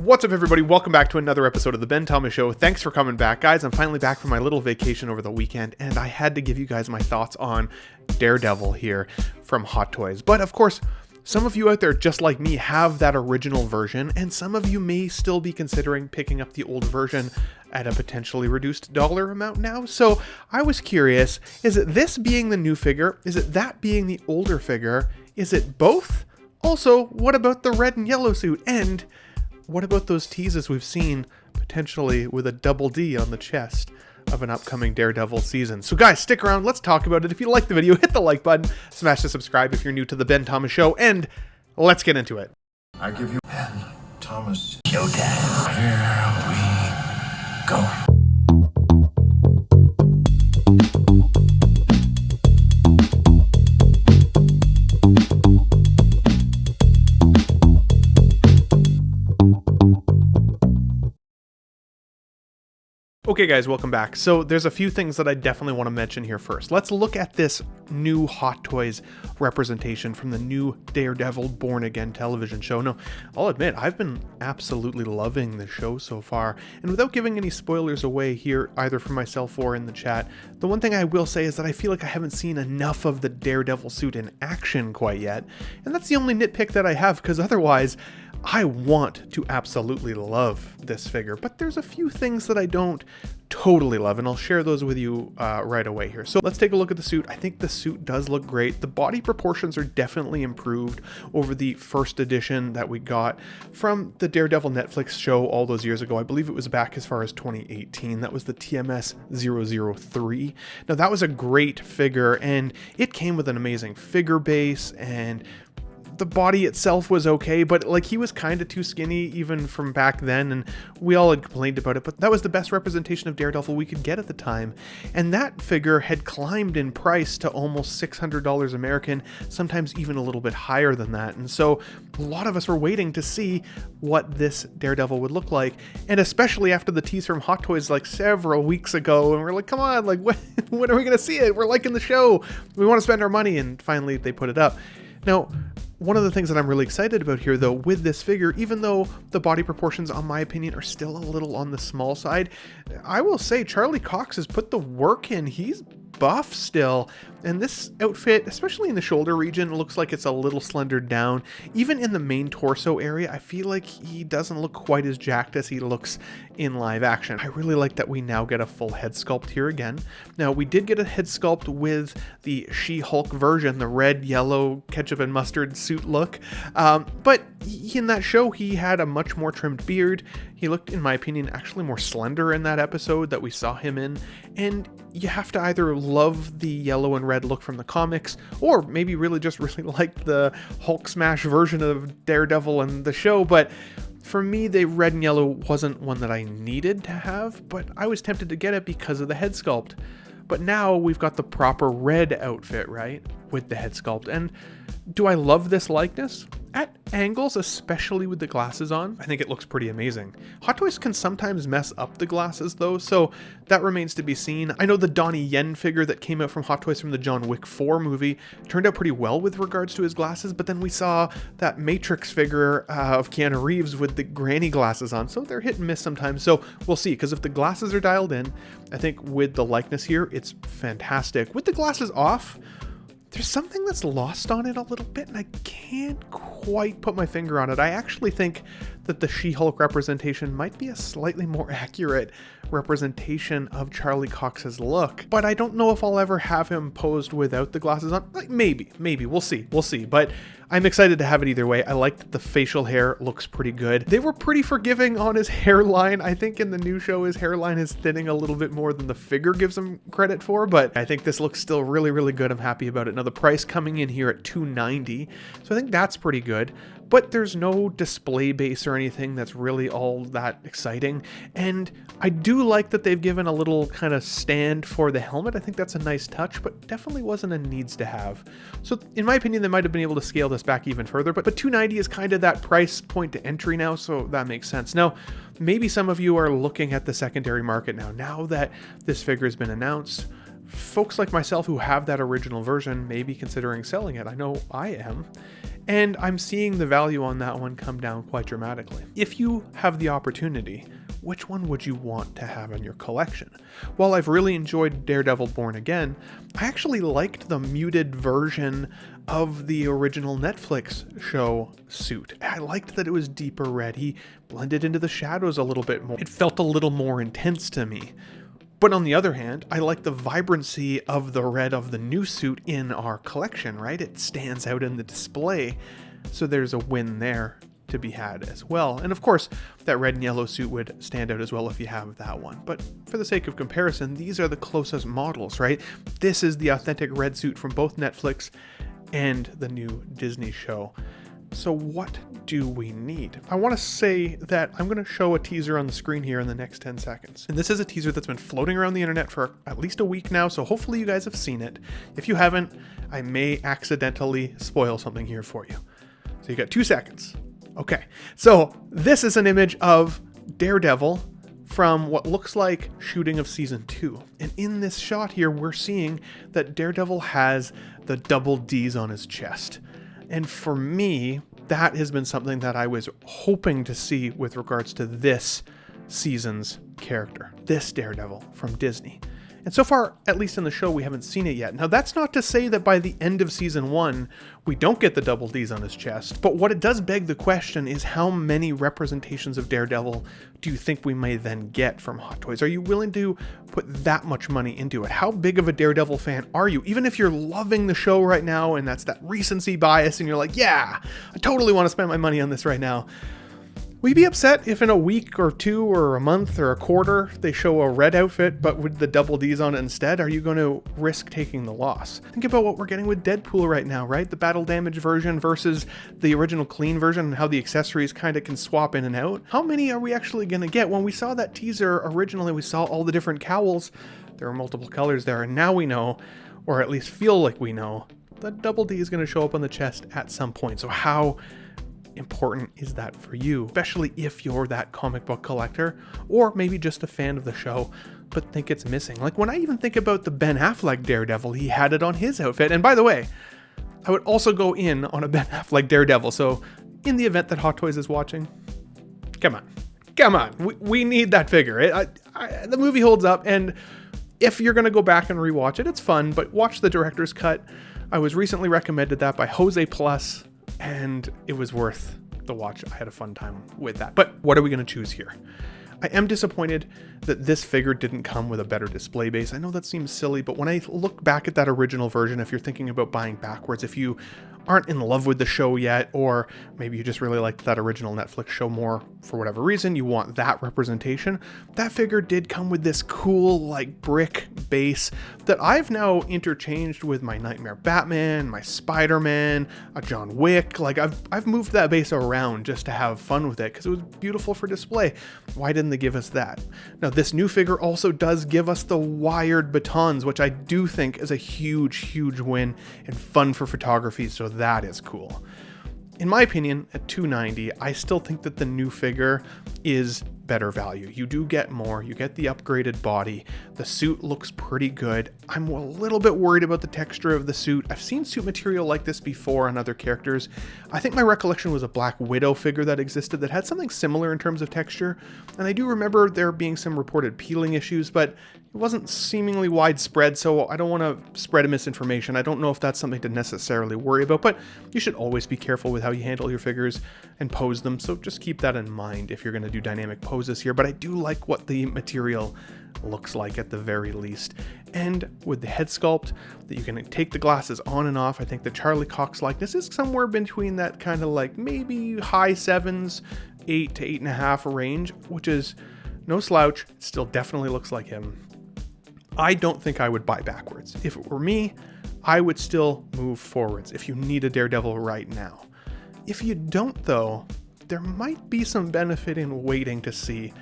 What's up, everybody? Welcome back to another episode of the Ben Thomas Show. Thanks for coming back, guys. I'm finally back from my little vacation over the weekend, and I had to give you guys my thoughts on Daredevil here from Hot Toys. But of course, some of you out there, just like me, have that original version, and some of you may still be considering picking up the old version at a potentially reduced dollar amount now. So I was curious, is it this being the new figure? Is it that being the older figure? Is it both? Also, what about the red and yellow suit? And what about those teases we've seen potentially with a double D on the chest of an upcoming Daredevil season? So guys, stick around. Let's talk about it. If you like the video, hit the like button, smash the subscribe if you're new to the Ben Thomas Show, and let's get into it. I give you Ben Thomas Showtime. Here we go. Okay guys, welcome back. So there's a few things that I definitely want to mention here first. Let's look at this new Hot Toys representation from the new Daredevil Born Again television show. Now, I'll admit, I've been absolutely loving the show so far, and without giving any spoilers away here, either for myself or in the chat, the one thing I will say is that I feel like I haven't seen enough of the Daredevil suit in action quite yet, and that's the only nitpick that I have, because otherwise, I want to absolutely love this figure, but there's a few things that I don't totally love, and I'll share those with you right away here. So let's take a look at the suit. I think the suit does look great. The body proportions are definitely improved over the first edition that we got from the Daredevil Netflix show all those years ago. I believe it was back as far as 2018. That was the TMS 003. Now that was a great figure, and it came with an amazing figure base, and the body itself was okay, but like he was kind of too skinny even from back then, and we all had complained about it, but that was the best representation of Daredevil we could get at the time. And that figure had climbed in price to almost $600 American, sometimes even a little bit higher than that. And so a lot of us were waiting to see what this Daredevil would look like, and especially after the tease from Hot Toys like several weeks ago, and we're like, come on, like when are we gonna see it? We're liking the show, we want to spend our money, and finally they put it up. Now, one of the things that I'm really excited about here, though, with this figure, even though the body proportions, on my opinion, are still a little on the small side, I will say Charlie Cox has put the work in. He's buff still, and this outfit, especially in the shoulder region, looks like it's a little slendered down. Even in the main torso area, I feel like he doesn't look quite as jacked as he looks in live action. I really like that we now get a full head sculpt here again. Now, we did get a head sculpt with the She-Hulk version, the red, yellow, ketchup and mustard suit look, but in that show, he had a much more trimmed beard. He looked, in my opinion, actually more slender in that episode that we saw him in, and you have to either love the yellow and red look from the comics, or maybe really just really like the Hulk smash version of Daredevil in the show. But for me, the red and yellow wasn't one that I needed to have, but I was tempted to get it because of the head sculpt. But now we've got the proper red outfit, right, with the head sculpt. And do I love this likeness? At angles, especially with the glasses on, I think it looks pretty amazing. Hot Toys can sometimes mess up the glasses though, so that remains to be seen. I know the Donnie Yen figure that came out from Hot Toys from the John Wick 4 movie turned out pretty well with regards to his glasses, but then we saw that Matrix figure of Keanu Reeves with the granny glasses on, so they're hit and miss sometimes. So we'll see, because if the glasses are dialed in, I think with the likeness here, it's fantastic. With the glasses off, there's something that's lost on it a little bit, and I can't quite put my finger on it. I actually think that the She-Hulk representation might be a slightly more accurate representation of Charlie Cox's look, but I don't know if I'll ever have him posed without the glasses on. Like, maybe, we'll see, but I'm excited to have it either way. I like that the facial hair looks pretty good. They were pretty forgiving on his hairline. I think in the new show, his hairline is thinning a little bit more than the figure gives him credit for, but I think this looks still really, really good. I'm happy about it. Now, the price coming in here at $290, so I think that's pretty good. But there's no display base or anything that's really all that exciting. And I do like that they've given a little kind of stand for the helmet. I think that's a nice touch, but definitely wasn't a needs to have. So in my opinion, they might have been able to scale this back even further, but $290 is kind of that price point to entry now, so that makes sense. Now, maybe some of you are looking at the secondary market now that this figure has been announced. Folks like myself who have that original version may be considering selling it. I know I am. And I'm seeing the value on that one come down quite dramatically. If you have the opportunity, which one would you want to have in your collection? While I've really enjoyed Daredevil Born Again, I actually liked the muted version of the original Netflix show suit. I liked that it was deeper red. He blended into the shadows a little bit more. It felt a little more intense to me. But on the other hand, I like the vibrancy of the red of the new suit in our collection, right? It stands out in the display, so there's a win there to be had as well. And of course, that red and yellow suit would stand out as well if you have that one. But for the sake of comparison, these are the closest models, right? This is the authentic red suit from both Netflix and the new Disney show. So what do we need? I want to say that I'm going to show a teaser on the screen here in the next 10 seconds. And this is a teaser that's been floating around the internet for at least a week now, so hopefully you guys have seen it. If you haven't, I may accidentally spoil something here for you. So you got 2 seconds. Okay, so this is an image of Daredevil from what looks like shooting of season 2. And in this shot here, we're seeing that Daredevil has the double D's on his chest. And for me, that has been something that I was hoping to see with regards to this season's character, this Daredevil from Disney. And so far, at least in the show, we haven't seen it yet. Now, that's not to say that by the end of season 1, we don't get the double D's on his chest. But what it does beg the question is, how many representations of Daredevil do you think we may then get from Hot Toys? Are you willing to put that much money into it? How big of a Daredevil fan are you? Even if you're loving the show right now and that's that recency bias and you're like, yeah, I totally want to spend my money on this right now. Will you be upset if in a week or 2 or a month or a quarter they show a red outfit but with the double D's on it instead? Are you going to risk taking the loss? Think about what we're getting with Deadpool right now, right? The battle damage version versus the original clean version and how the accessories kind of can swap in and out. How many are we actually going to get? When we saw that teaser originally, we saw all the different cowls. There are multiple colors there, and now we know, or at least feel like we know, that double D is going to show up on the chest at some point. So how important is that for you, especially if you're that comic book collector or maybe just a fan of the show but think it's missing? Like when I even think about the Ben Affleck Daredevil, he had it on his outfit. And by the way, I would also go in on a Ben Affleck Daredevil. So in the event that Hot Toys is watching, come on, we need that figure. The movie holds up, and if you're going to go back and rewatch it, it's fun, but watch the director's cut. I was recently recommended that by Jose Plus, and it was worth the watch. I had a fun time with that. But what are we going to choose here? I am disappointed that this figure didn't come with a better display base. I know that seems silly, but when I look back at that original version, if you're thinking about buying backwards, if you aren't in love with the show yet, or maybe you just really liked that original Netflix show more for whatever reason, you want that representation, that figure did come with this cool like brick base that I've now interchanged with my Nightmare Batman, my Spider-Man, a John Wick. Like I've moved that base around just to have fun with it because it was beautiful for display. Why didn't they give us that? Now this new figure also does give us the wired batons, which I do think is a huge win and fun for photography, so that is cool. In my opinion, at $290, I still think that the new figure is better value. You do get more, you get the upgraded body, the suit looks pretty good. I'm a little bit worried about the texture of the suit. I've seen suit material like this before on other characters. I think my recollection was a Black Widow figure that existed that had something similar in terms of texture, and I do remember there being some reported peeling issues, but it wasn't seemingly widespread, so I don't want to spread a misinformation. I don't know if that's something to necessarily worry about, but you should always be careful with how you handle your figures and pose them, so just keep that in mind if you're going to do dynamic poses here. But I do like what the material looks like at the very least. And with the head sculpt, that you can take the glasses on and off, I think the Charlie Cox likeness is somewhere between that kind of like maybe high 7s, 8 to 8.5 range, which is no slouch. It still definitely looks like him. I don't think I would buy backwards. If it were me, I would still move forwards if you need a Daredevil right now. If you don't though, there might be some benefit in waiting to see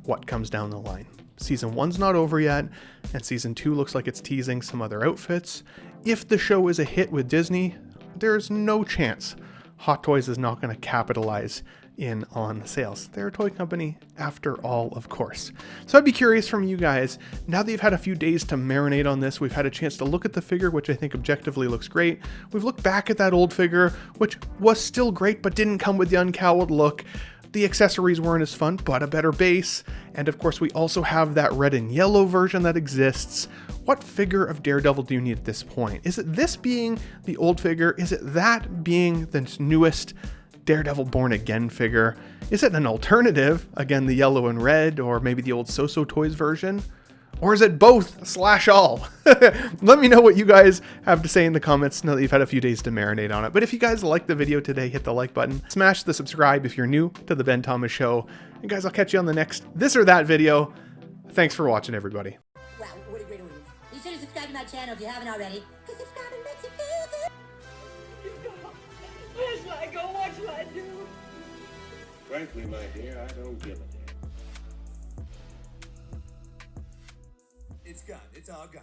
what comes down the line. Season 1's not over yet, and Season 2 looks like it's teasing some other outfits. If the show is a hit with Disney, there's no chance Hot Toys is not going to capitalize in on sales. They're a toy company after all, of course. So I'd be curious from you guys, now that you've had a few days to marinate on this, we've had a chance to look at the figure, which I think objectively looks great. We've looked back at that old figure, which was still great, but didn't come with the uncowled look. The accessories weren't as fun, but a better base. And of course, we also have that red and yellow version that exists. What figure of Daredevil do you need at this point? Is it this being the old figure? Is it that being the newest Daredevil Born Again figure? Is it an alternative, again, the yellow and red, or maybe the old So-So Toys version? Or is it both / all? Let me know what you guys have to say in the comments now that you've had a few days to marinate on it. But if you guys liked the video today, hit the like button, smash the subscribe if you're new to the Ben Thomas Show. And guys, I'll catch you on the next this or that video. Thanks for watching, everybody. Wow, what a great audience. Be sure to subscribe to my channel if you haven't already. Because subscribing makes you feel good. Where shall I go? What shall I do? Frankly, my dear, I don't give a damn. It's gone. It's all gone.